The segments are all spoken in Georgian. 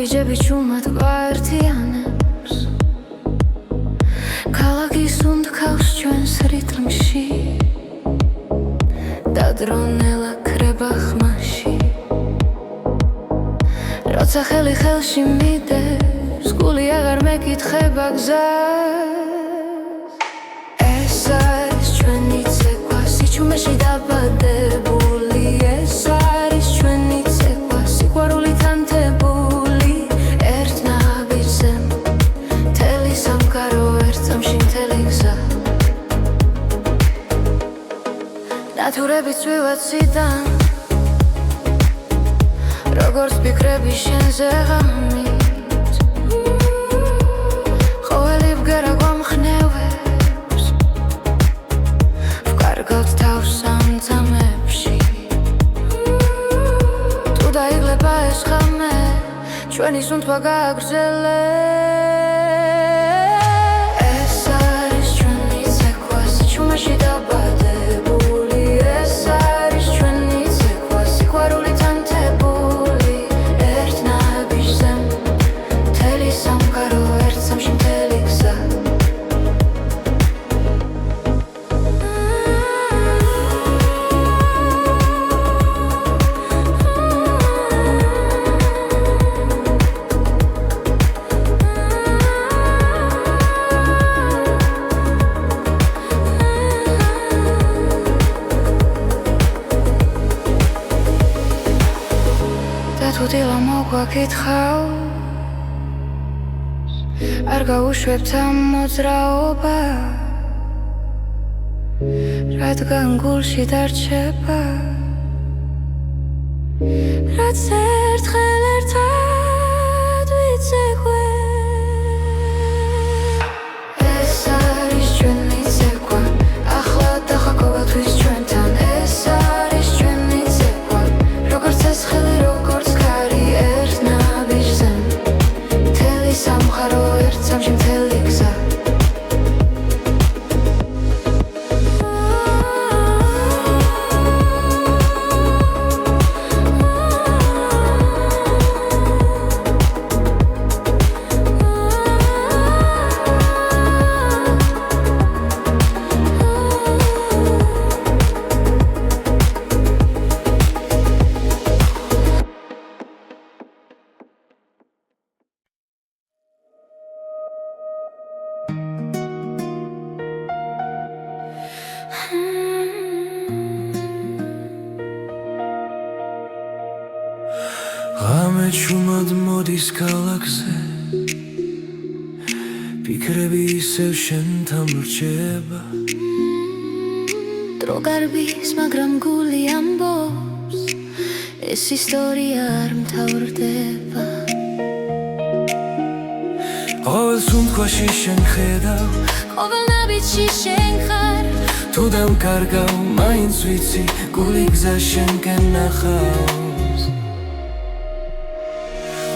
ვიჯები ჩუმად გვაერთიანებს ქალაქის უნდქავს ჩვენს რიტმში და დრონელა ქრება ხმაში როცა ხელი ხელში მიდევს გული აღარ მეკითხება გზას ეს არის ჩვენი ცეკვა სიჩუმეში დაბადებული ეს არის ჩვენი ცეკვა სიყვარულით ანთებული ნათურებით ვივაციდან როგორც ფიქრები შენზე ღამით ყოველი ბგერა გვამხნევებს ვკარგავთ თავს სამძამებში თუ დაიღლება ეს ღამე ჩვენი სუნთქვა გააგრძელებს ეს არის ჩვენი ცეკვა სიჩუმეში დაბადებული თუდილა მოგვაკითხავს არ გაუშვებთ ამ მოძრაობას რადგან გულში დარჩება რაც ერთხელ ერთად ვიცეკვე ეს არის ჩვენი ცეკვა ახლა დახაკოვათვის ჩვენთან ეს არის ჩვენი ცეკვა როგორც ეს ხელი როგორც სამხარო ერთ სამში მთელი გზა ღამე ჩუმად მოდის ქალაქზე ფიქრები ისევ შენთან რჩება დრო გარბის მაგრამ გული ამბობს ეს ისტორია არ მთავრდება ყოველ სუნთქვაში შენ ხედავ ყოველ ნაბიჯში შენ ხარ თუ დამკარგავ მაინც ვიცი გული გზა შენკენ ნახავს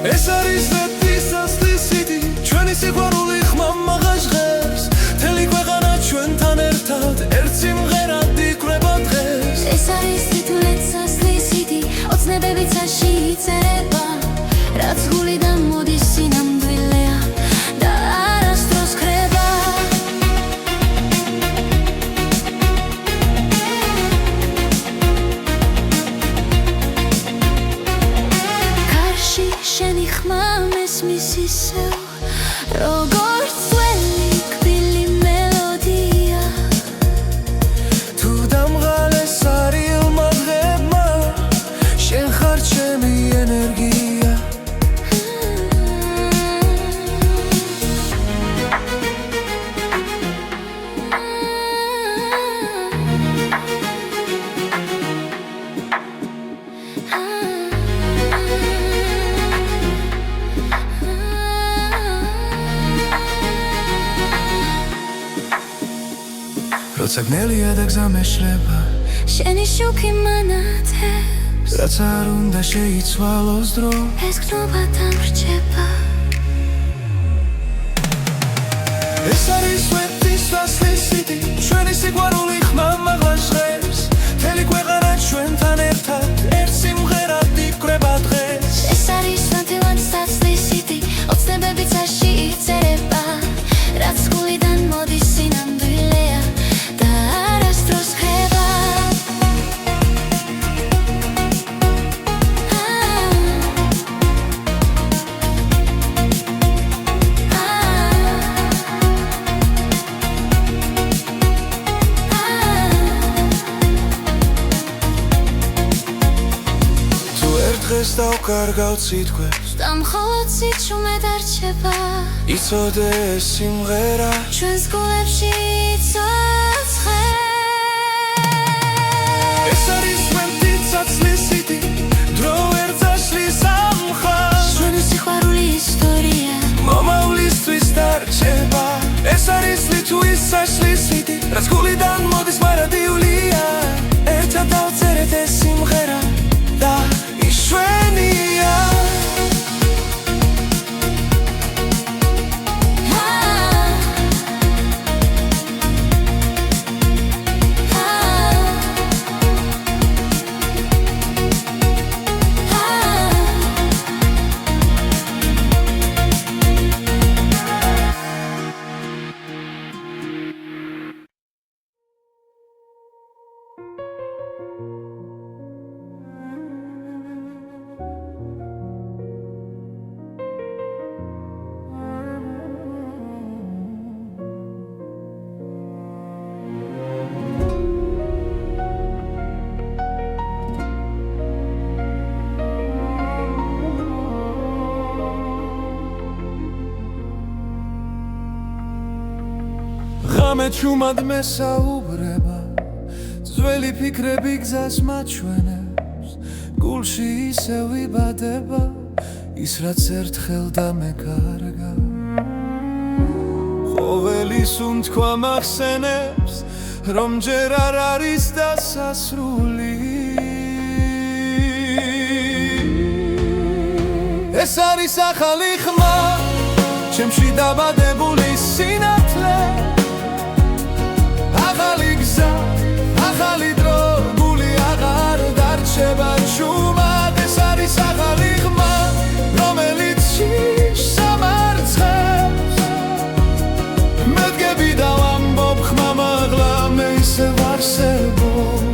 ეს არის ნეთისასტისიდი ჩვენი სიყვარული ხმამაღა ჟღერს მთელი ქვეყანა ჩვენთან ერთად ერთ სიმღერად იკვრება დღეს ეს არის თითულეთსასტისიდი ოცნებები ცაში იწერება რაც გულიდან მოდის სინამდვილეა და არასდროს ქრება შენი ხმა მესმის ისევ როცა გნელია და გზა მეშლება შენი შუქი მანათებს რაც არ უნდა შეიცვალოს დრო ეს გნობა დამრჩება ეს არის სვეტის დასლისიდი ჩვენი სიყვარული ხმამა ღაშღებს მთელი ქვეყანა ჩვენთან ერთად ერთ სიმღერად იკვრება დღეს ეს არის სვეტილად დასლისიდი ოცნებები წაში იწერება რაც გულიდან მოდის სინამდვილეა და არასდროს ხება დღეს დავკარგავ სიტყვებს და მხოლოდ სიჩუმე დარჩება იცოდე ეს სიმღერა ჩვენს გულებში იცოცხლებს ეს არის სვეტი ცაცლისიდი დრო ვერ წაშლის ამ მხარს ჩვენი სიყვარული ისტორია მომავლისთვის დარჩება ეს არის ლიტვის საშლისიდი რაც გულიდან მოდის მარადიულია ერთად დავწერეთ ეს სიმღერა და იშვენია ღამე ჩუმად მესაუბრება ძველი ფიქრები გზას მაჩვენებს გულში ისევ იბადება ის რაც ერთხელ დამეკარგა ყოველი სუნთქვა მახსენებს რომ ჯერ არ არის დასასრული ეს არის ახალი ხმა ჩემში დაბადებული სინათლე ახალი გზა, ახალი დრო, გული აღარ დარჩება ჩუმად ეს არის ახალი ხმა, რომელიც შიშს სამარცხებს მედგები და ვამბობ ხმა მაღლა მე ისევ არსებობ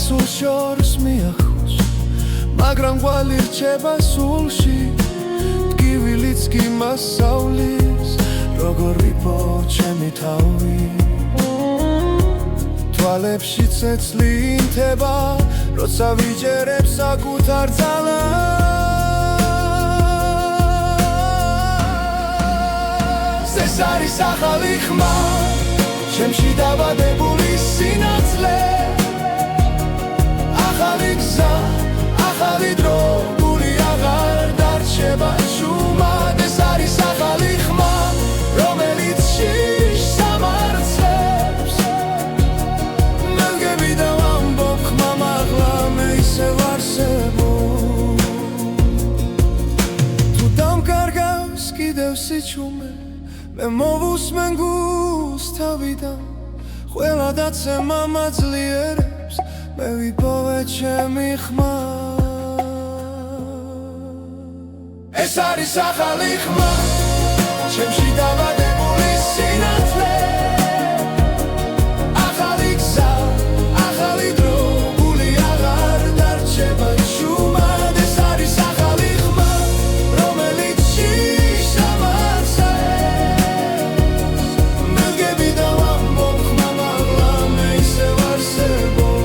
სულ შორს მიახოს მაგრამ ყვალი რჩება სულში ტკივილიც კი მასავლის როგორ ვიპო ჩემი თავი თვალებში ცეცლი ინთება როცა ვიჯერებ საკუთარ ძალას ეს არის ახალი ხმა ჩემში დაბადებული სინათლე ახალი გზა, ახალი დრო, გული აღარ დარჩება ჩუმად ეს არის ახალი ხმა, რომელიც შიშს სამარცხებს მედგები და ვამბობ ხმა მაღლა მე ისევ არსებობ თუ დამკარგავს კიდევ სიჩუმე მე მოვუსმენ გულს თავიდან ყველა დაცემა მაძლიერებს მე ვიპოვე ჩემი ხმა ეს არის ახალი ხმა ჩემში დაბადებული სინათლე ახალი გზა, ახალი დრო, გული აღარ დარჩება ჩუმად ეს არის ახალი ხმა რომელიც შიშს ამარცხებს მედგები და ვამბობ ხმა მაღლა მე ისევ არსებობ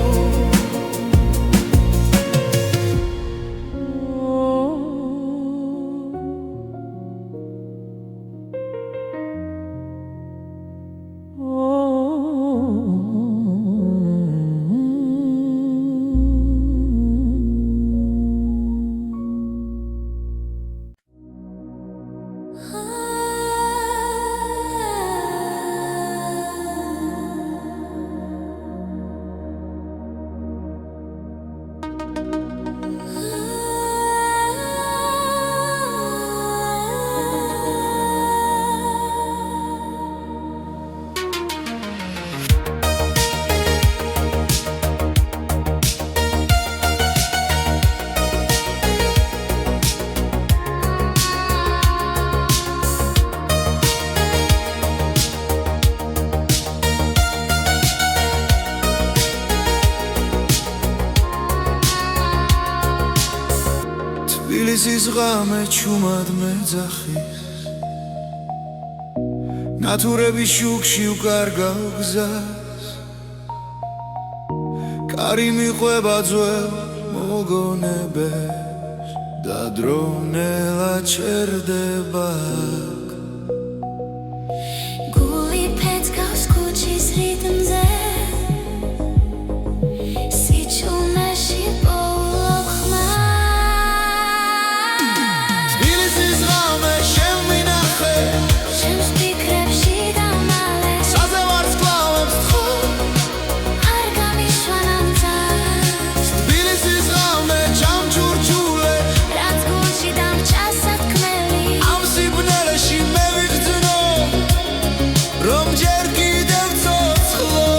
თბილისის ღამე ჩუმად მეძახის ნათურების შუქში უკარგავ გზას კარი მიყვება ძველ მოგონებებს და დრონელა ჩერდება გული ფეთქავს ქუჩის რიტმზე სიჩუმეში პოულობ ხმას თბილისის ღამე შემმინახე ჩემს ფიქრებში დამალე საზე ვარსკვლავებს თხო არ გამიშვანამ თავს თბილისის ღამე ჩამჩურჩულე რაც გულში დამჭა სათქმელი ამ სიბნელეში მე ვიგრძნო რომ ჯერ კიდევ ცოცხლო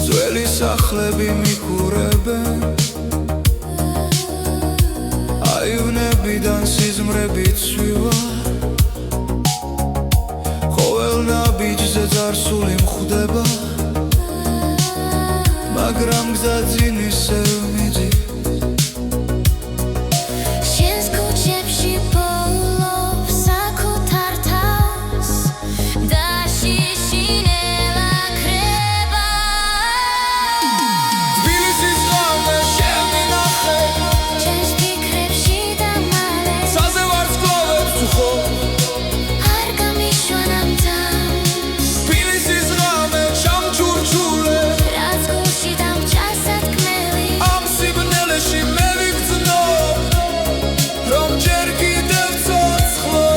ძველი სახლები მიყურებენ აივნებიდან სიზმრები ცვივარ ყოველ ნაბიჯზე ძარსული მხვდება მაგრამ გზა ძინ ისევ მიდის შენს ქუჩებში პოულობ საკუთარ თავს და შიშინელა ქრება თბილისის ღამე შემმინახე ჩემს ფიქრებში დამალე საზე ვარსკვლავებს თხო არ გამიშვანამ თავს თბილისის ღამე ჩამჩურჩულე რაც გულში დამჭა სათქმელი ამ სიბნელეში მე ვიგრძნო რომ ჯერ კიდევ ცოცხლო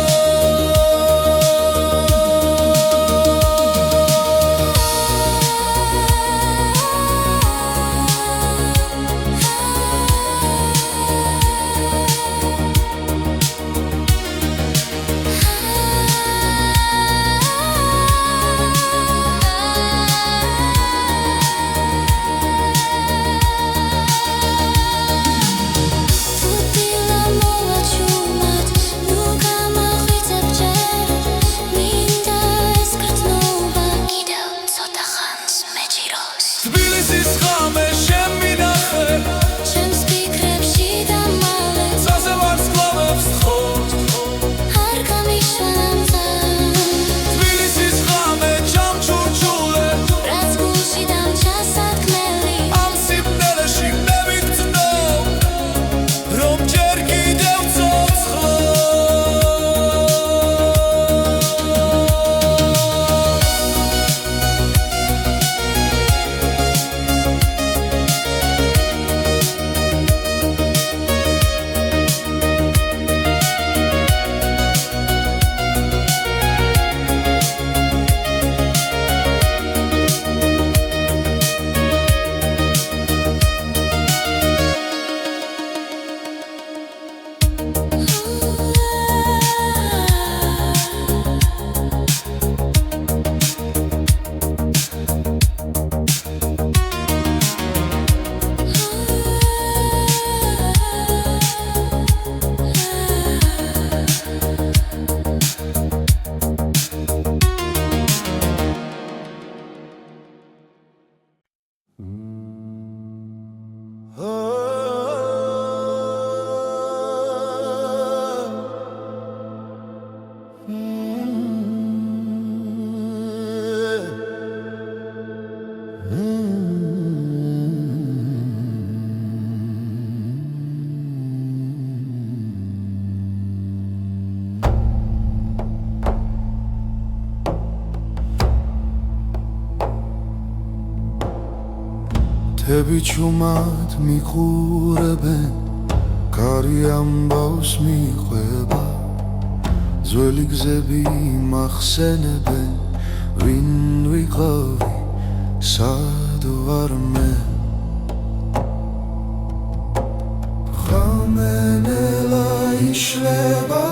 თუთილა მოვა ჩუმად ნუ გამახვიცებ ჯერ მინდა ეს გრძნობა კიდევ ცოტა ხანს მეჭიროს თბილისის ღამე შემმინახე ჩემს ფიქრებში დამალე საზე ვარსკვლავებს თხო არ გამიშვანამ თავს თბილისის ღამე ჩამჩურჩულე რაც გულში დამჭა სათქმელი ამ სიბნელეში მე ვიგრძნო რომ ჯერ კიდევ ცოცხლო თები ჩუმად მიყურებენ კარი ამბავს მიყვება ძველი გზები მახსენებენ ვინ ვიყავი სად ვარ მე ხამენელა იშლება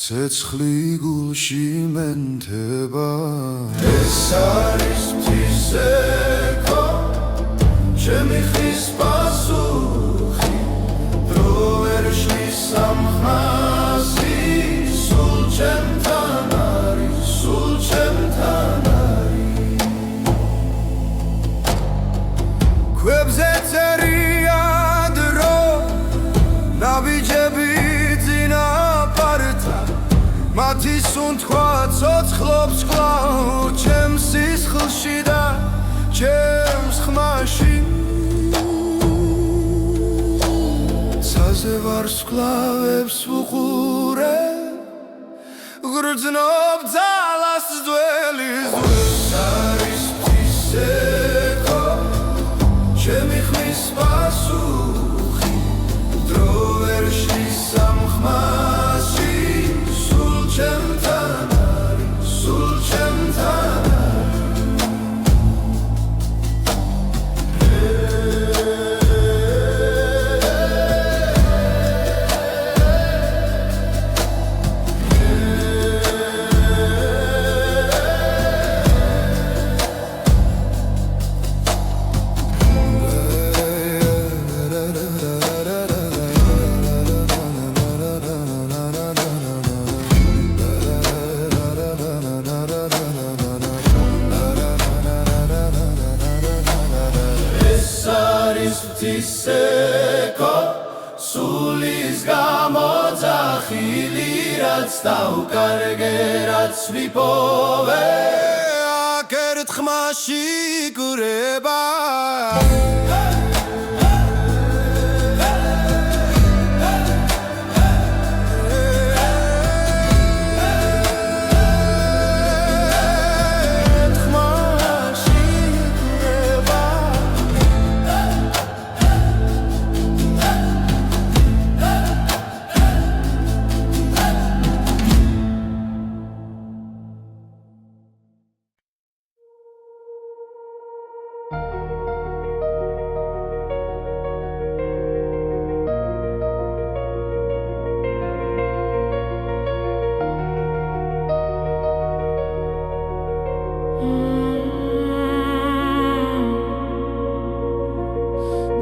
ცეცხლი გულში მენთება ეს არის მთისექო ჩემი ხის პასუხი დრო ვერ შლის სამხასი სულ ჩემთან არის სულ ჩემთან არის მათი სუნთქვა ცოცხლობს კვლავ ჩემს სისხლში და ჩემს ხმაში ცაზე ვარსკვლავებს ვუყურე გრძნობ ძალას ძველის ეს არის ფისეკო ჩემი ხმის პასუხი დრო ვერ შლის ამ ხმაში სულ ჩემთან არის სულ ჩემთან Tiseko sulis gamodzachili rats daukarge rats vipove akert khmashi gureba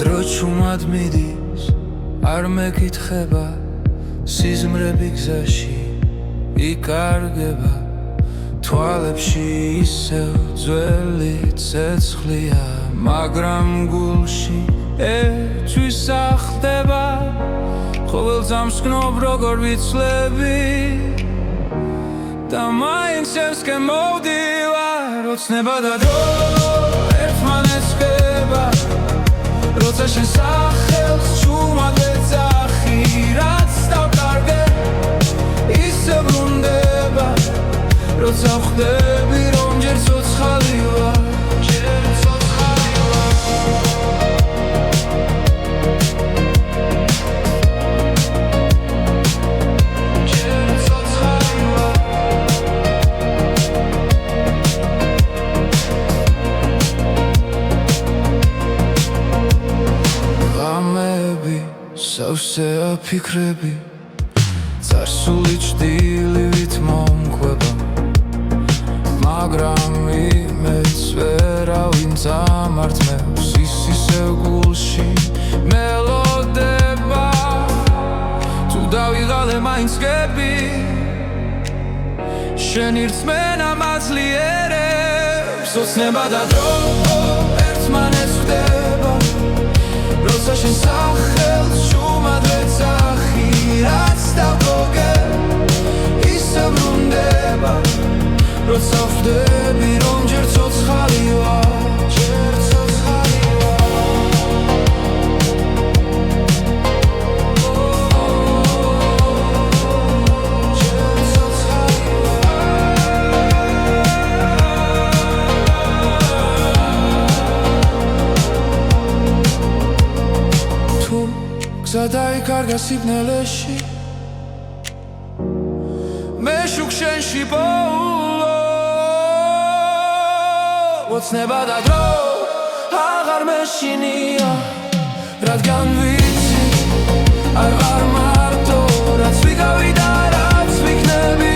დროჩუმად მიდის არ მეკითხება სიზმრები გზაში იკარგება თვალებში ისევ ძველი ცეცხლია მაგრამ გულში ერთვის ახდება ყოველ ძამს გნობ როგორ ვიცლები და მაინც ჩემსკენ მოვდივარ ოცნება და დრო ერთმანეთს ხდება როცა შენ სახელს ჩუმად ვეძახი რაც დავკარგე ისე ბრუნდება როცა ხვდები რომ ჯერ ცოცხალი ვარ ჯერ ცოცხალი ვარ ჯერ ცოცხალი ვარ სავსე აფიქრები წარსული ჭდილივით მომყვება მაგრამ იმედს ვერავინ წამართმევს ის ისევ გულში მელოდება თუ დავიღალე მაინც გები შენი რწმენა მაძლიერებს ოცნება და დრო ერთმანეთს ხდება როცა შენ სახელს ჩუმად ვეძახი რაც დავკარგე ისე ბრუნდება როცა ხვდები რომ ჯერ ცოცხალი ვარ ჯერ ცოცხალი გადაიკარგა სიბნელეში მე შუქშენში პოულო ოცნება და დრო აღარ მეშინია რადგან ვიცი არ ვარ მარტო რაც ვიგავი და რაც ვიქნები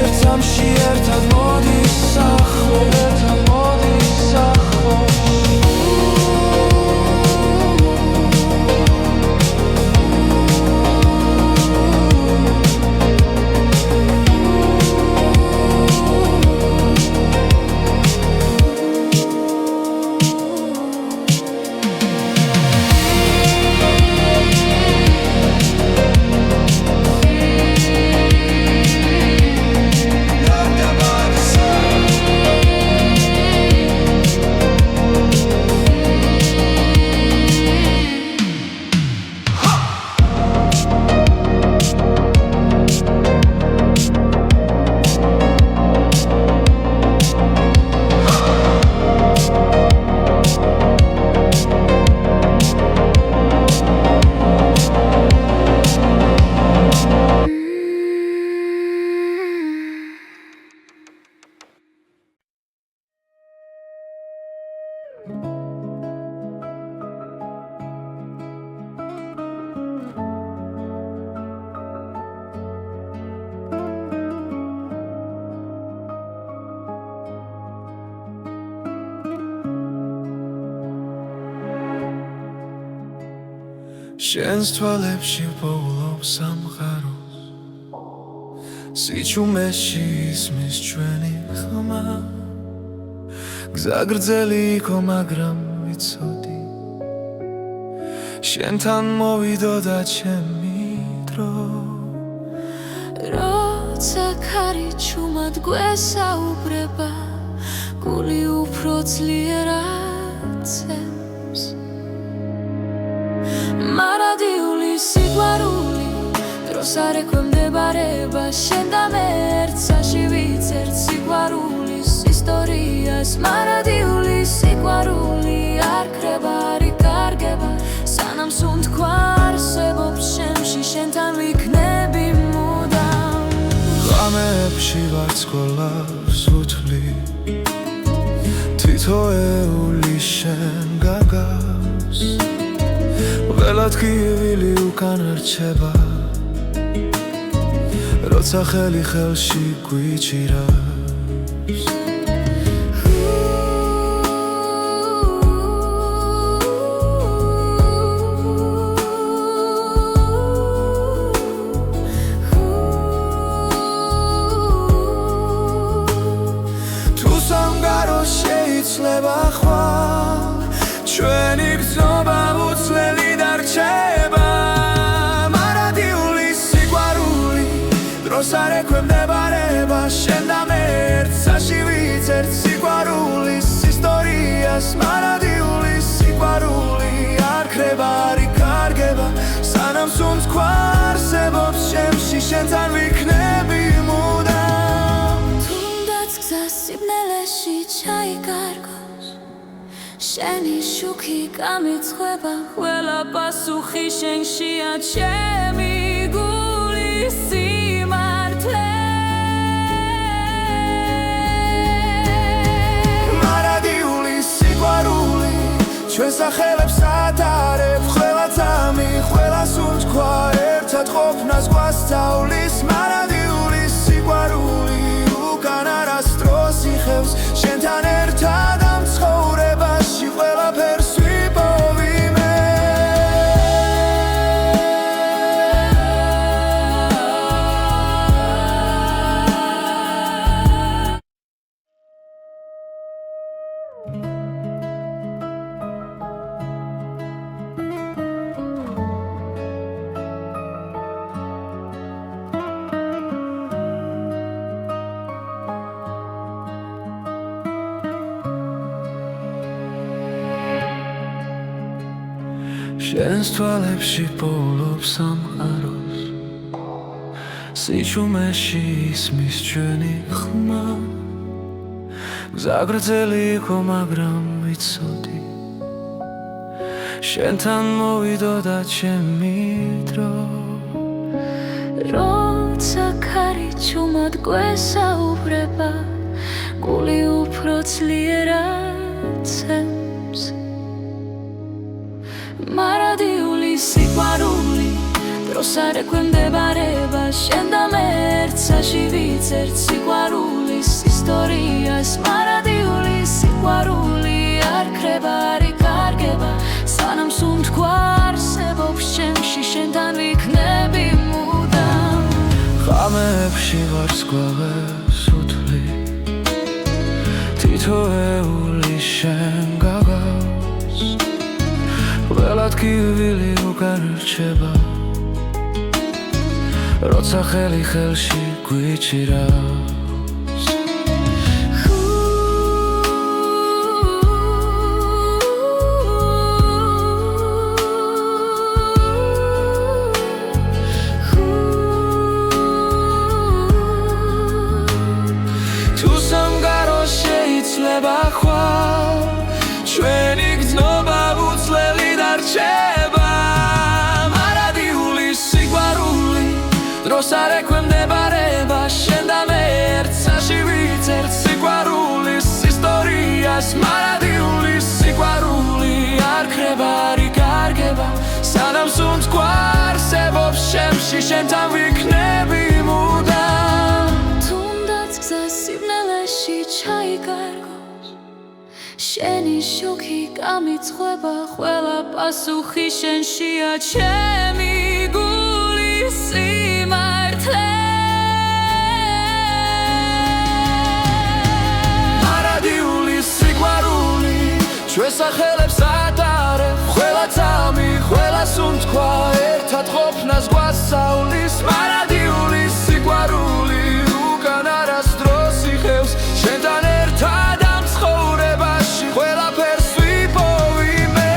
ერთ სამში ერთად მოდის ახლო ერთად მოდის ახლო შენს თვალებში პოულობს სამყაროს სიჩუმეში ისმის ჩვენი ხმა გზა გრძელი იყო მაგრამ ვიცოდი შენთან მოვიდოდა ჩემი დრო როცა ქარი ჩუმად გვესაუბრება გული უფრო ძლიერად ცემს მარადიული სიყვარული დროს არ ექვემდებარება შენ და მე ერთსაში ვიცერთ სიყვარულის ისტორიას მარადიული სიყვარული არ ქრება არ იკარგება სანამ სუნთქვა არსებობს შემში შენთან ვიქნები მუდამ ღამეებში ვარცხოლავს უთვლი თითოეული შენ გაგავს ველად გივილი უკან რჩება როცა ხელი ხელში გვიჭირავს თუ სამგარო შეიცლება ხვალ ჩვენი გზნობა უცვლელი დარჩება მარადიული სიყვარული დროს არ ექვემდებარება შენ და მე ერთსაში ვიცერთ სიყვარულის ისტორიას მარადიული სიყვარული არ ქრება არ იკარგება სანამ სუნთქვა არსებობს შემში შენთან ვიქნები მუდამ თუნდაც გზა სიბნელეში ჩაიკარგოს შენი შუქი გამიცხება ყველა პასუხი შენშია ჩემი გულის სიმართლე მარადიული სიყვარული ჩვენ სახელებს ატარებ ყველა წამი ყველა სუნთქვა ერთად ყოფნას გვასწავლის მარადიული სიყვარული უკან არასდროს იხევს შენთან ერთად ამ ცხოვრებაში ყველაფერს ვიპოვიმე შენს თვალებში პოულობს სამყაროს სიჩუმეში ისმის ჩვენი ხმა გზა გრძელი იყო მაგრამ ვიცოდი შენთან მოვიდოდა ჩემი დრო როცა ქარი ჩუმად გვესაუბრება გული უფრო ძლიერად ცემს მარადიული სიყვარული დროს არ ექვემდებარება შენ და მე ერთსაში ვიცერთ სიყვარულის ისტორიას მარადიული სიყვარული არ ქრება არ იკარგება სანამ სუნთქვა არსებობს შემში შენთან ვიქნები მუდამ ღამეებში ვარცხლავებს უთვლი თითოეული შენ გაგავს ველად გივილი უკან რჩება როცა ხელი ხელში გვიჭირავს თუ სამგარო შეიცლება ხვალ ჩვენი გზნობა უცვლელი დარჩება მარადიული სიყვარული დროს არ ექვემდებარება შენ და მე ერთსაში ვიცერთ სიყვარულის ისტორიას მარადიული სიყვარული არ ქრება არ იკარგება სანამ სუნთქვა არსებობს შემში შენთან ვიქნები მუდამ თუნდაც გზა სიბნელეში ჩაიკარგოს შენი შუქი გამიცხება ყველა პასუხი შენშია ჩემი გულის სიმართლე მარადიული სიყვარული ჩვენ სახელებს ატარებ ყველა წამი ყველა სუნთქვა ერთად ყოფნას გვასწავლის მარადიული სიყვარული უკან არასდროს იხევს შენთან ერთად ამ ცხოვრებაში ყველაფერს ვიპოვი მე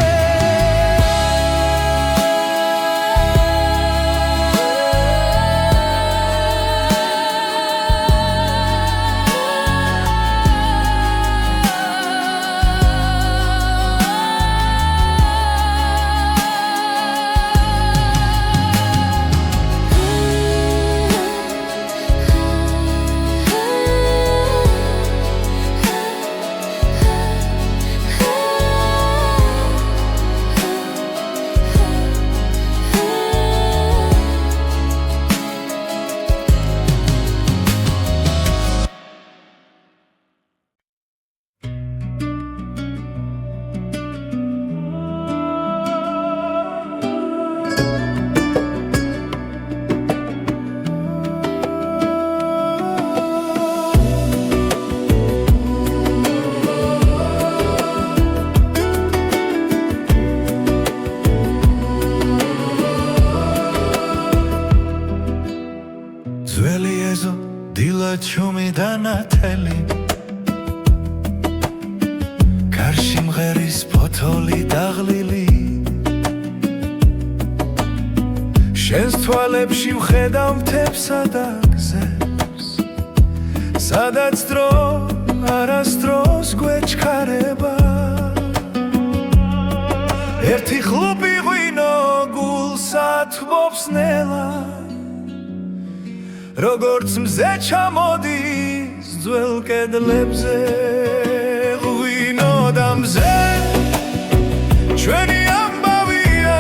ძველი ეზო დილა ჩუმი და ნათელი გარში მღერის ფოთოლი დაღლილი შენს თვალებში ვხედავ მთებსა და გზებს სადაც დრო არასდროს გვეჩქარება ერთი ხლუპი ღვინო გულსა თბობს ნელა როგორც მზე ჩამოდის ძველ კედლებზე ღვინო და მზე ჩვენი ამბავია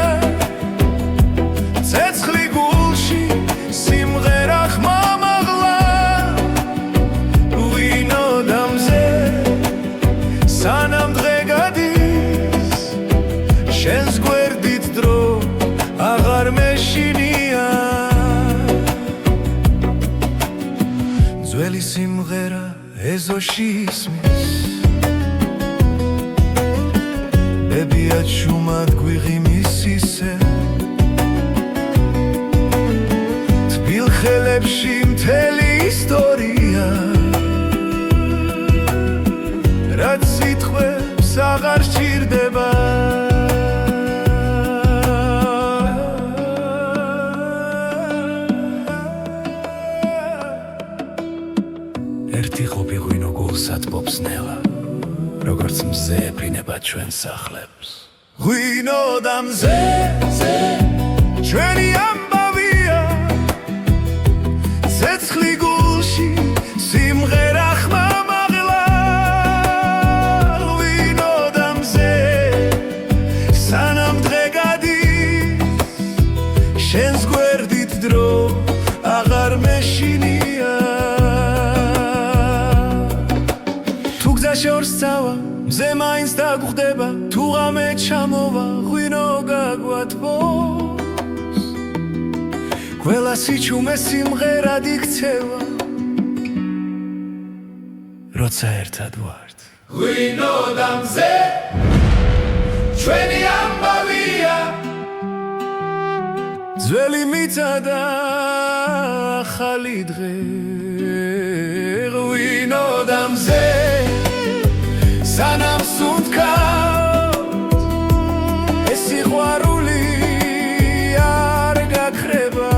ცეცხლი გულში სიმღერა ხმამაღლა ღვინო და მზე სანამ დღე გადის შენს გვერდით დრო აღარ მეშინია ძველი სიმღერა ეზოში ისმის ბებია ჩუმად გვიღიმის ისე თბილ ხელებში მთელი ისტორია რაც სიტყვებს აღარ სჭირდება ერთი ხლუპი ღვინო გულსა თბობს ნელა როგორც მზე ეფრინება ჩვენ სახლებს ღვინო და მზე ჩვენი ამბავია ცეცხლი გულში სიმღერა ხმამაღლა ღვინო და მზე სანამ დღე გადის შენს გვერდით დრო აღარ მეშინია შორს წავა მზე მაინც დაგხვდება თუ ღამე ჩამოვა ღვინო გაგვათბობს ყველა სიჩუმე სიმღერად იქცევა როცა ერთად ვართ ღვინო და მზე ჩვენი ამბავია ძველი მიწა და ახალი დღე ღვინო და მზე სანამ სუნთქავთ ეს სიყვარული არ გაქრება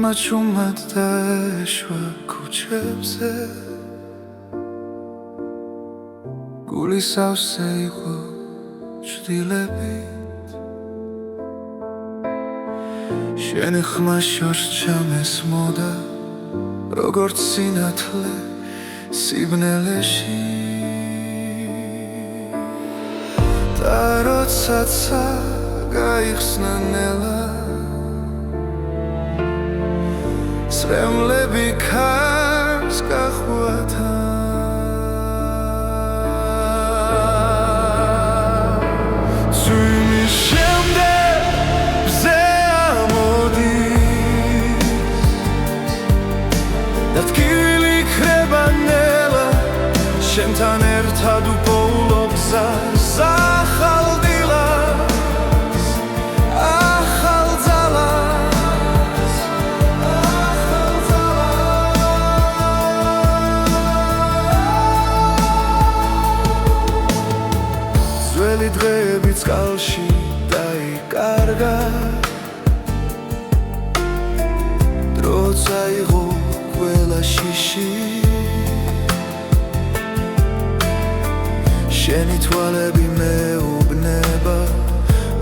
მაჩუმად დაეშვა ქუჩებზე გული სავსე იყო ჭრილებით შენი ხმა შორს ჩამესმოდა როგორც სინათლე სიბნელეში და როდესაც გაიხსნა ნელა სრემლები ქარს გახვათა წვიმის შემდეგ მზე ამოდის და ტკივილი იქნება ნელა შენთან ერთად უპოულობ გზას ახალ დილას ახალ ძალას ძველი დღეები წყალში დაიკარგა დრო წაიღო ყველა შიში შენი თვალები მეუბნება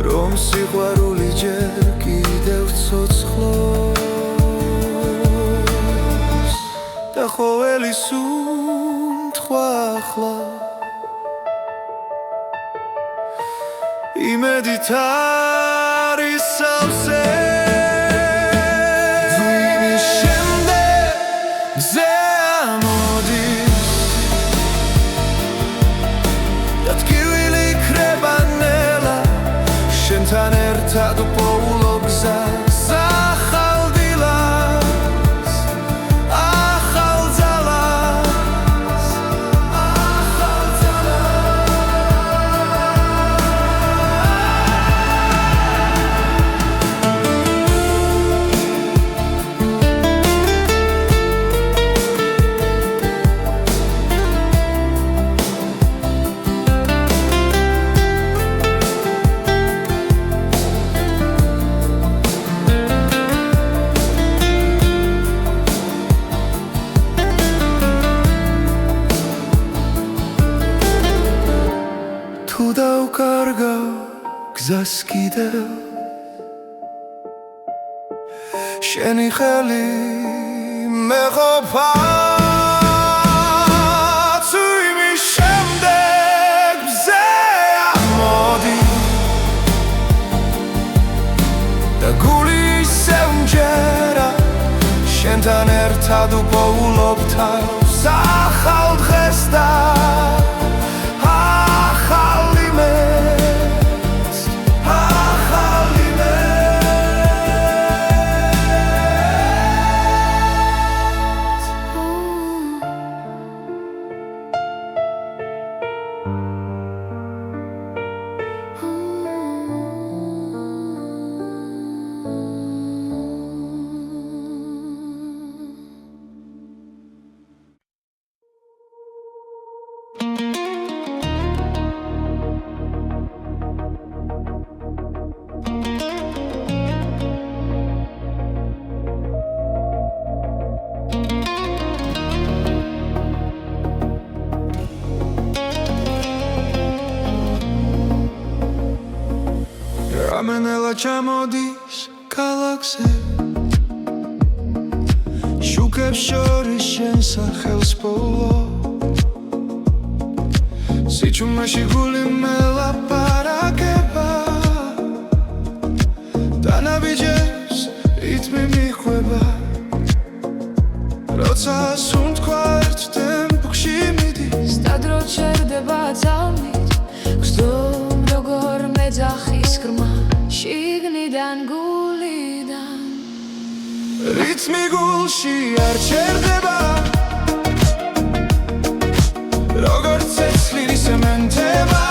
რომ სიყვარული ჯერ კიდევ ცოცხლობს და ყოველი სუნთქვა ახლა იმედით არის სავსე ძვიმის შემდეგ მზე ამოდის და ტკივილი იქნება ნელა შენთან ერთად უპოულობ გზას ახალ დილას ახალ ძალას ახალ თუ დავკარგავ გზას კიდევ შენი ხელი მეყოფა წვიმის შემდეგ მზე ამოდის და გული ისევ მჯერა შენთან ერთად უპოულობ თავს ახალ დღეს და რამენელა ჩამოდის ქალაქზე შუქებს შორის შენ სახელს პოულობ სიჩუმეში გული მელაპარაკება დანაბიჯებს რითმი მიხვება როცა სუნთქვა ერთ ტემპში მიდის და დრო ჩერდება ძალმით გრძნობ როგორ მეძახის ხრმა შიგნიდან გულიდან რითმი გულში არ ჩერდება როგორც ცეცხლი სემენტება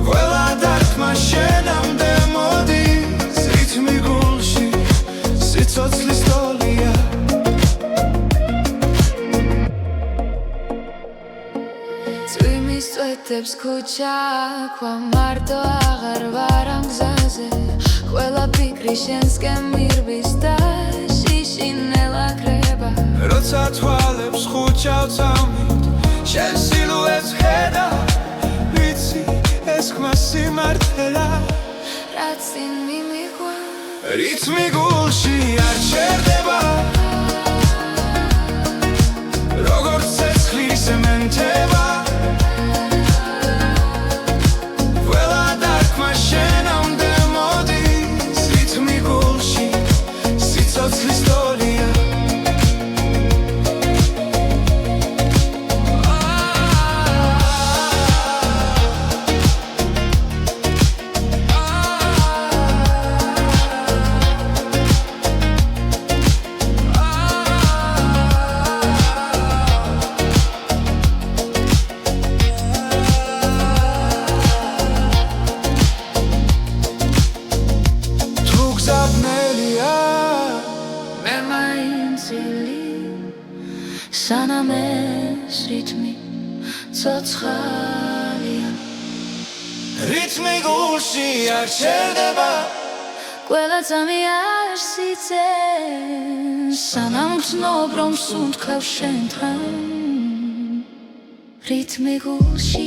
ყველა დარტყმა შენამდე მოდის რითმი გულში სიცოცხლის ტოლია წვიმის წვეთებს ქუჩა ქვა მარტო აღარ ვარ ამ გზაზე ყველა ფიქრი შენსკენ მირბის და შიშინელა ხრება როცა თვალებს ხუჭავ წამით შენ სილუეტს ხედა ვიცი ეს ხმა სიმართლეა რაც წინ მიმიღვა რითმი გულში არ ჩერდება როგორც ცეცხლის მენთება ყველა დარქმა შენამდე მოდის რითმი გულში სიცოცხლის თოლია სანამ ეს რითმი ცოცხალია რითმი გულში არ ჩერდება ყველა წამი არ სიცენ სანამ გრძნობ რომ სუნთქავ შენთან რითმი გულში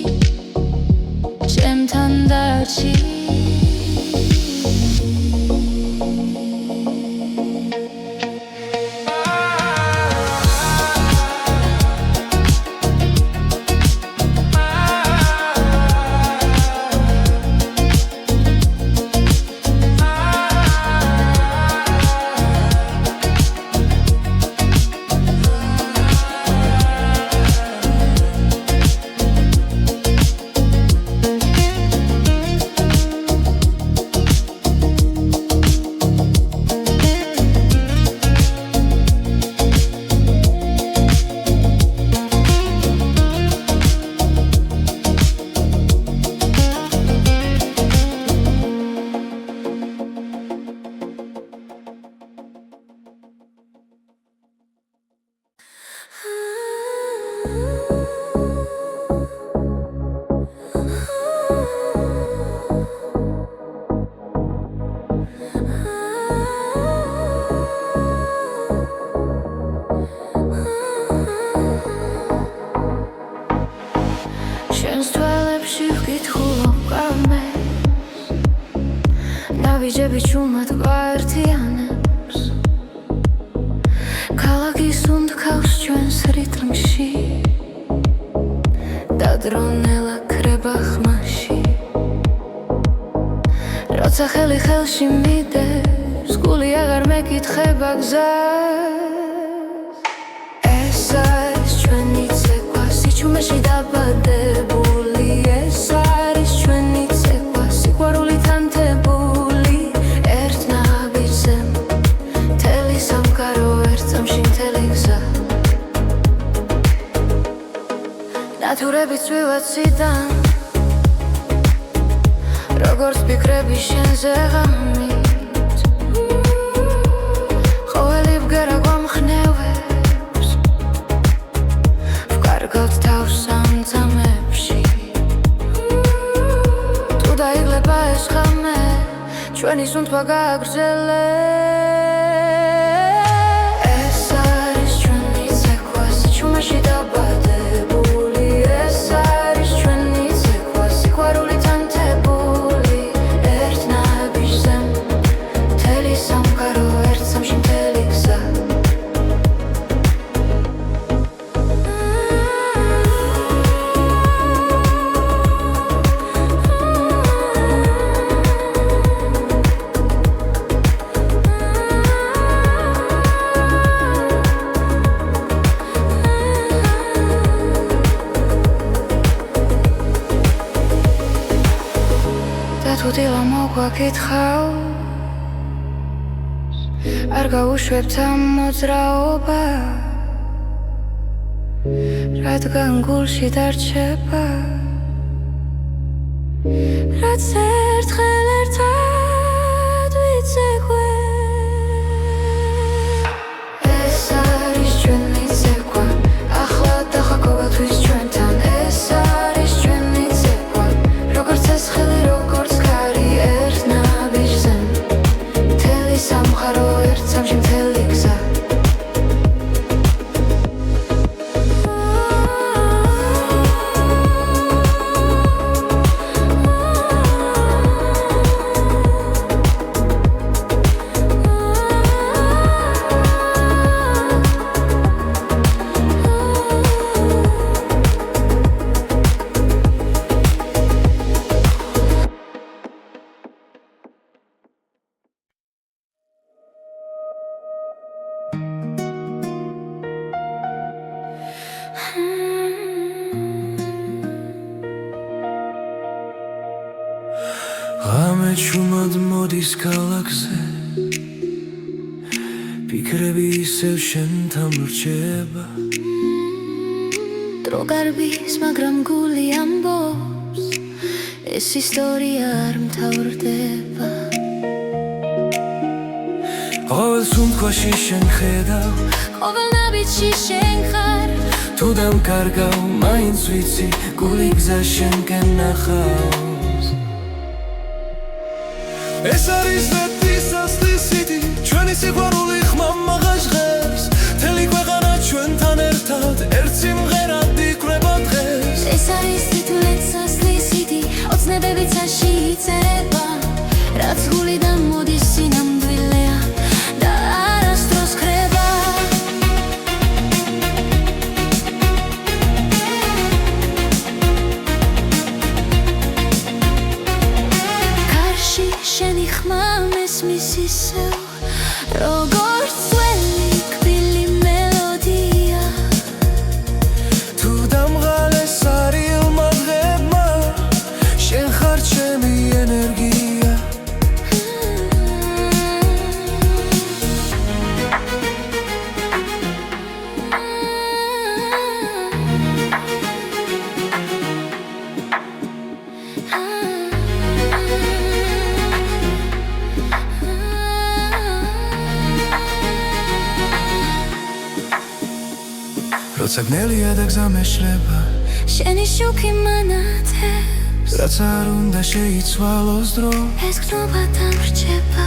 ჩემთან დარჩი შენს თვალებში ვკითხულობ კამეს ნავიჯები ჩუმად გვაერთიანებს ქალაქი სუნთქავს ჩვენს რიტმში და დრონელა ქრება ხმაში როცა ხელი ხელში მიდევს გული აღარ მეკითხება გზას ეს არის ჩვენი ცეკვა სიჩუმეში დაბადებული ეს არის ჩვენი ცეკვა სიყვარულით ანთებული ერთ ნაბიჯზე მთელი სამყარო ერთ წამში მთელი გზა ნათურები წვივა ციდან როგორც ფიქრები შენზე ღამით ყოველი ბგერა გვამხნევებს ვკარგავთ თავს სამწამებში თუ დაიღლება ეს ხამე ჩვენი სუნთქვა გააგრძელებს ეს არის ჩვენი ცეკვა სიჩუმეში დაბადებული ეს არის ჩვენი ცეკვა სიყვარულით ანთებული ერთ ნაბიჯზე მთელი სამყარო ერთ წამში მთელი გზა თუ დილა მოგვაკითხავს არ გაუშვებთ ამ მოძრაობას რადგან გულში დარჩება რაც ერთხელ ერთად ვიცეკვე ეს არის ჩვენი ცეკვა ახლა დახა ყოველთვის ჩვენთან ეს არის ჩვენი ცეკვა როგორც ეს ხელი როგორც ქარი ერთ ნაბიჯზე ღამე ჩუმად მოდის ქალაქზე ფიქრები ისევ შენთან რჩება დრო გარბის მაგრამ გული ამბობს ეს ისტორია არ მთავრდება ყოველ სუნთქვაში შენ ხედავ ყოველ ნაბიჯში შენ ხარ თუ დამკარგავ მაინც ვიცი გული გზა შენკენ ნახავს ეს არის ვეტისასლისიდი ჩვენი სიყვარული ხმამაღა ჟღერს მთელი ქვეყანა ჩვენთან ერთად ერთ სიმღერად იკვრება დღეს ეს არის თითქმეტსასლისიდი ოცნებები ცაში იწერება რაც გულიდან მოდის სინამდვილეა და არასდროს ხრება კარში შენი ხმა მესმის ისევ როგორც ძველი კბილი მელოდია თუ დამღალეს არილმა დღებმა შენ ხარ ჩემი ენერგია როცა გნელია და გზა მეშლება შენი შუქი მანათებს რაც არ უნდა შეიცვალოს დრო ეს გზნობა დამრჩება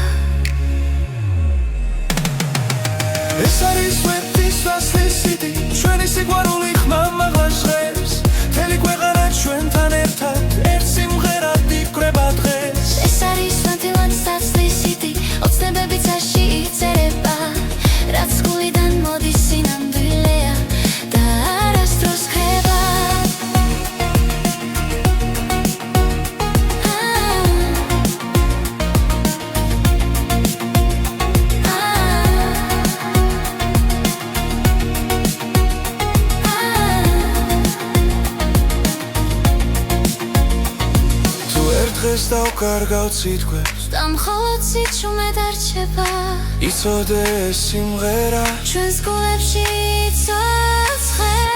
ეს არის ვეტისასლისიდი ჩვენი სიყვარული ხმამაღლა ჟღერს მთელი ქვეყანა ჩვენთან ერთად ერთ სიმღერად იკვრება დღეს ეს არის ვეტისასლისიდი ოცნებები ცაში იწერება რაც გულიდან მოდის სინამდვილეა და არასდროს ხრება თუ ერთ დღეს დავკარგავ სიტყვებს და მხოლოდ სიჩუმე დარჩება იცოდე ეს სიმღერა ჩვენს გულებში იცოცხლებს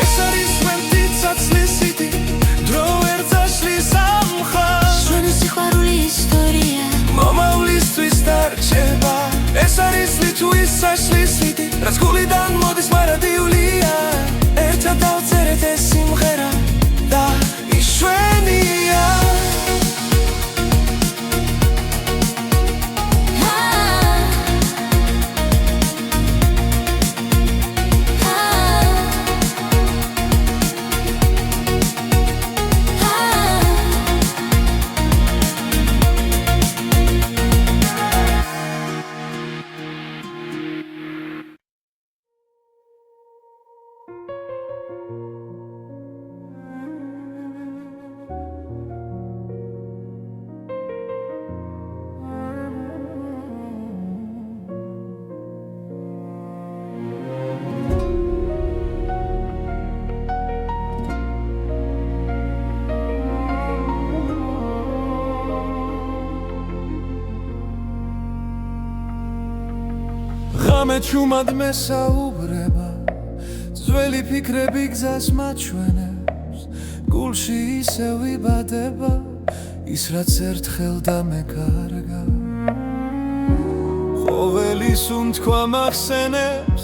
ეს არის ვეტისასლისიდი დრო ვერ წაშლის ამ მხარს ჩვენი სიყვარული ისტორია მომავლისთვის დარჩება ეს არის ვეტისასლისიდი რაც გულიდან მოდის მარადიულია ერთად დავწერეთ ეს სიმღერა და იშვენია ღამე ჩუმად მესაუბრება ძველი ფიქრები გზას მაჩვენებს გულში ისევ იბადება ის რაც ერთხელ დამეკარგა ყოველი სუნთქვა მახსენებს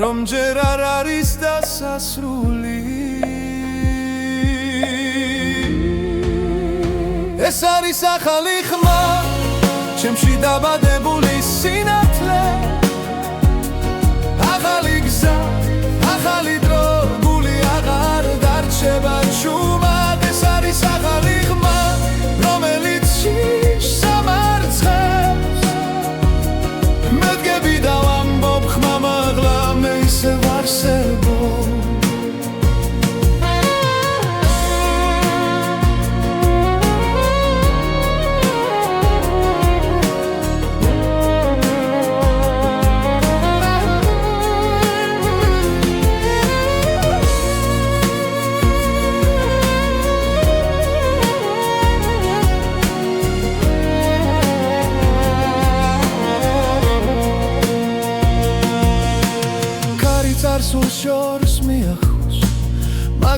რომ ჯერ არ არის დასასრული ეს არის ახალი ხმა ჩემში დაბადებული სინათლე ახალი გზა, ახალი დრო, გული აღარ დარჩება ჩუმად ეს არის ახალი ხმა, რომელიც შიშს ამარცხებს მედგები და ვამბობ ხმამაღლა მე ისევ არსებობ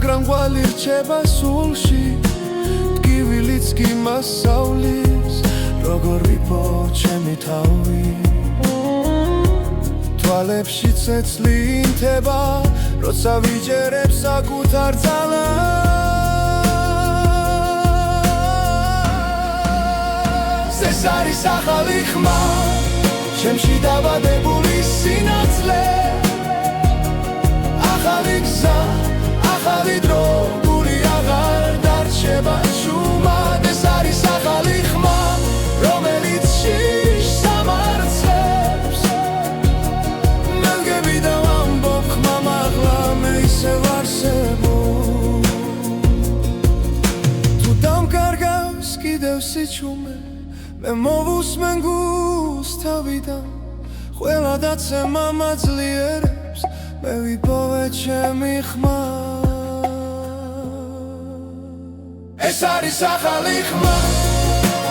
მაგრამ ყვალი რჩება სულში ტკივილიც კი მასავლის როგორ ვიპო ჩემი თავი თვალებში წეცლი ინთება როცა ვიჯერებ საკუთარ ძალას ეს არის ახალი ხმა ჩემში დაბადებული სინაცვლე ახალი გზა ახალი დრო გული აღარ დარჩება შუმად ეს არის ახალი ხმა რომელიც შიშს ამარცებს მელგები და ვამბობ ხმამ ახლა მე ისევ არსებობ თუ დამკარგავს კიდევ სიჩუმე მე მოვუსმენ გულს თავიდან ყველა დაცემა მაძლიერებს მე ვიპოვე ჩემი ხმა ეს არის ახალი ხმა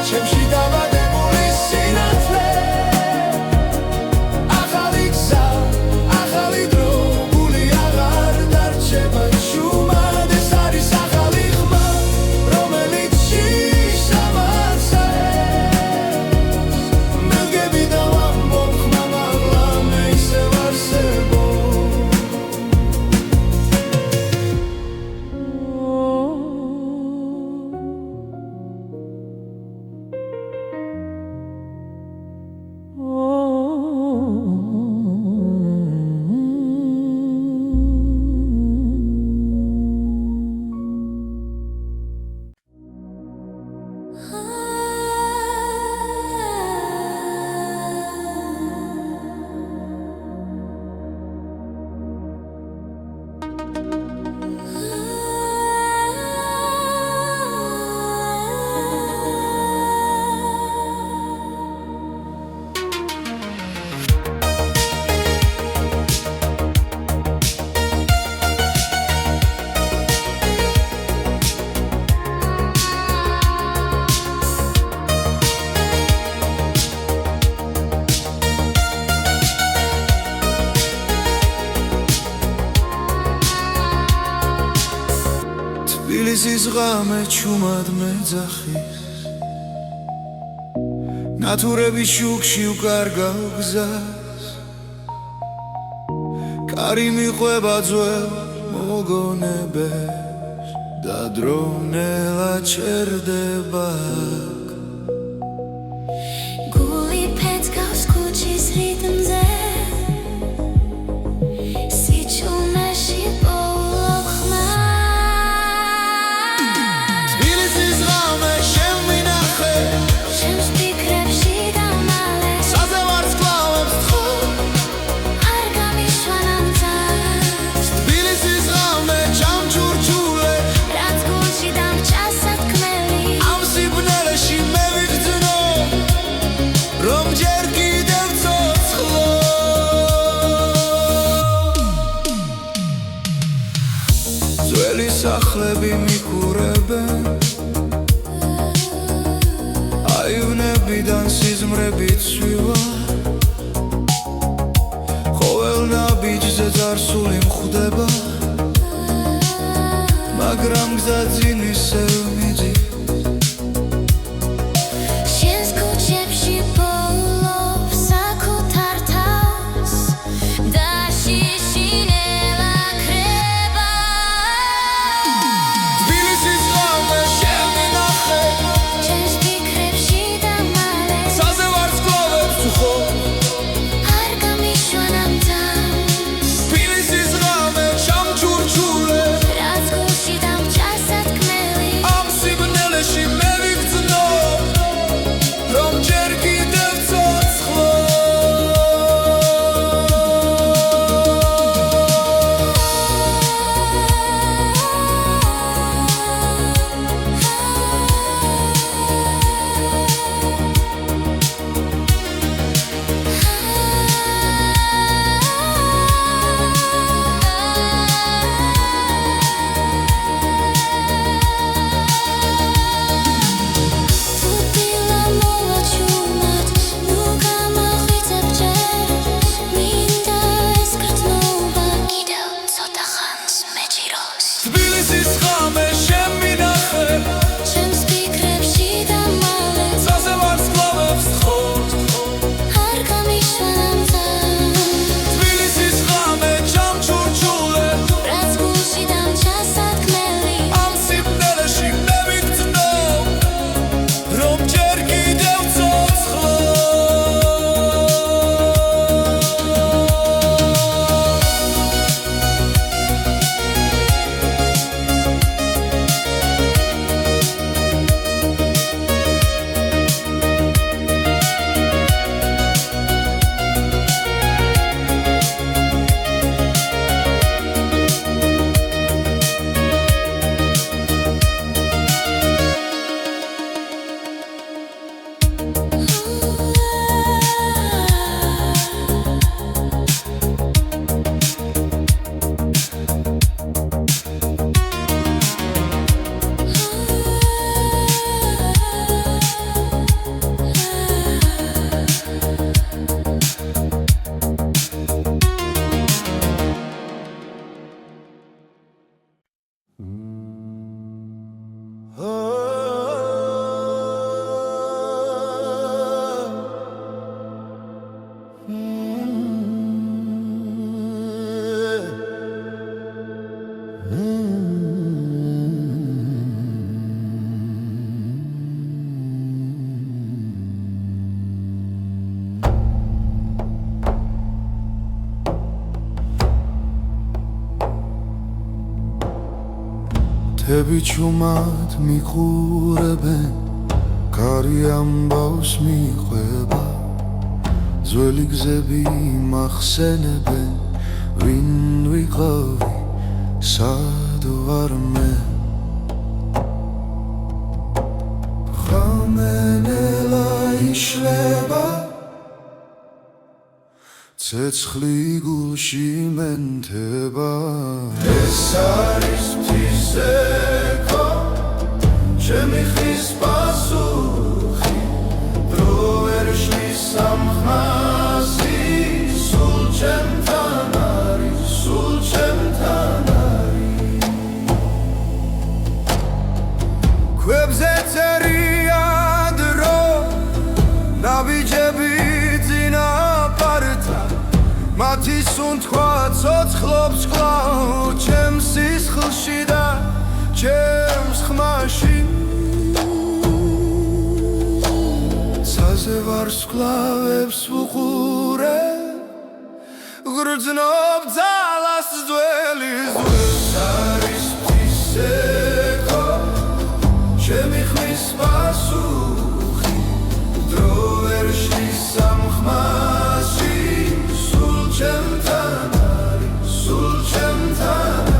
ჩემში დაბადებული სინაცვლე ახალი გზა ახალი დრო გული აღარ დარჩება შუმად ეს არის ახალი ხმა რომელიც შიშს ამარცებს მელგები და ვამბობ ხმამ ახლა მე ისევ არსებობ თბილისის ღამე ჩუმად მეძახის ნათურების შუქში უკარგავ გზას კარი მიყვება ძველ მოგონებებს და დრონელა ჩერდება გული ფეთქავს ქუჩის რიტმზე სიჩუმეში პოულობ ხმა თბილისის ღამე შემვინახე ჩემს ფიქრებში დამალე საზე ვარსკვლავებს თხო არ გამიშვანამ ძას თბილისის ღამე ჩამჩურჩულე რაც გულში დამჭა სათქმელი ამ სიბნელეში მე ვიგრძნო რომ ჯერ კიდევ ცოცხლო ძველი სახლები მიყურებენ აივნებიდან სიზმრები ცვივა ყოველ ნაბიჯზე წარსული მხვდება მაგრამ გზა წინ ისევ მიდის შენს ქუჩებში პოულობ საკუთარ თავს და შიშინელა ქრება თბილისის ღამე შემვინახე ჩემს ფიქრებში დამალე საზე ვარსკვლავებს თხო არ გამიშვანამ ძას თბილისის ღამე ჩამჩურჩულე რაც გულში დამჭა სათქმელი ამ მთები ჩუმად მიყურებენ კარი ამბავს მიყვება ძველი გზები მახსენებენ ვინ ვიყავი სად ვარ მე ხამენელა იშლება ცეცხლი გულში მენთება ეს არის მთისექო ჩემი ხის პასუხი დრო ვერ შლის სამხმასი სულ ჩემთან არის სულ ჩემთან არის ქვებზე წერია დრო ნაბიჯები მათი სუნთქვა ცოცხლობს კვლავ ჩემს სისხლში და ჩემს ხმაში ცაზე ვარსკვლავებს ვუყურე გრძნობ ძალას ძველის ეს არის მთისექო ჩემი ხმის პასუხი დრო ვერ შლის სამხმასში ჩემთან არის სულ ჩემთან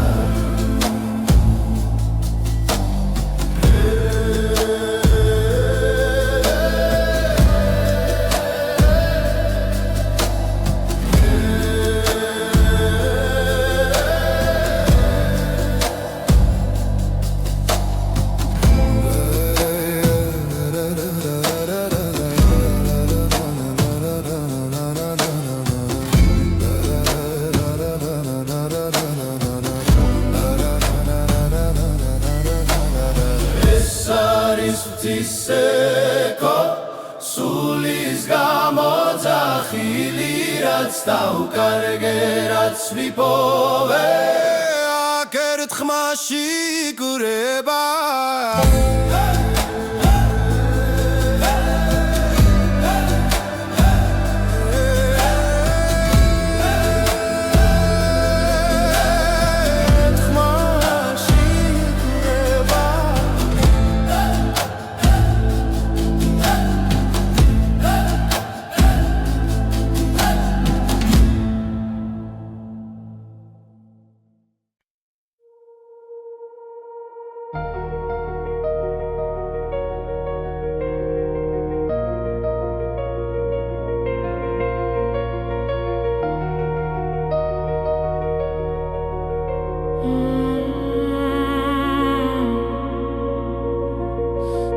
Tiseko sulis gamodzachili rats daukarge rats vipove akert khmashi gureba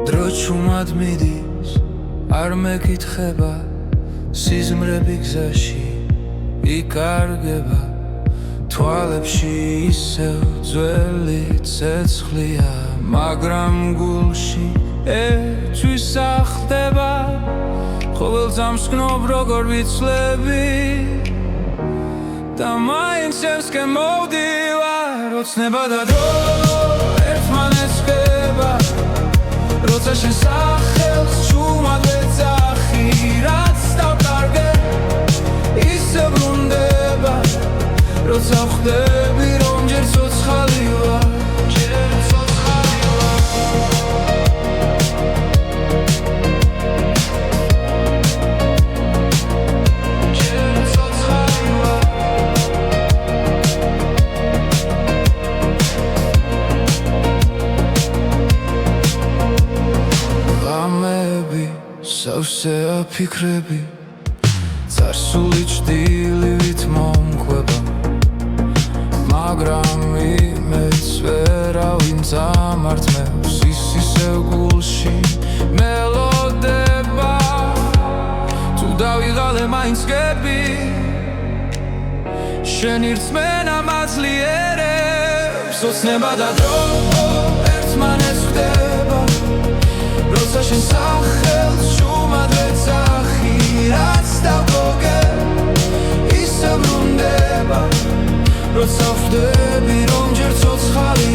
დროჩუმად მიდის არ მეკითხება სიზმრები გზაში იკარგება თვალებში ისევ ძველი ცეცხლია მაგრამ გულში ერთვის ახდება ყოველ ძამს გნობ როგორ ვიცლები და მაინც ჩემსკენ მოვდივარ ოცნება და დრო ერთმანეთს ხება როცა შენ სახელს ჩუმად ვეძახი რაც დავკარგე ისე ბრუნდება როცა ხვდები რომ ჯერ ცოცხალი ვარ ჯერ ცოცხალი ვარ ჯერ ცოცხალი ვარ სავსე აფიქრები წარსული ჭდილივით მომყვება მაგრამ იმეც ვერავინ წამართმევს ის ისევ გულში მელოდება თუ დავიღალე მაინც გები შენი რწმენა მაძლიერებს ოცნება და დრო ერთმანეთს ხვდება როცა შენ სახელს ჩუმად ვეძახი რაც დავკარგე ისე ბრუნდება როცა ხვდები რომ ჯერ ცოცხალი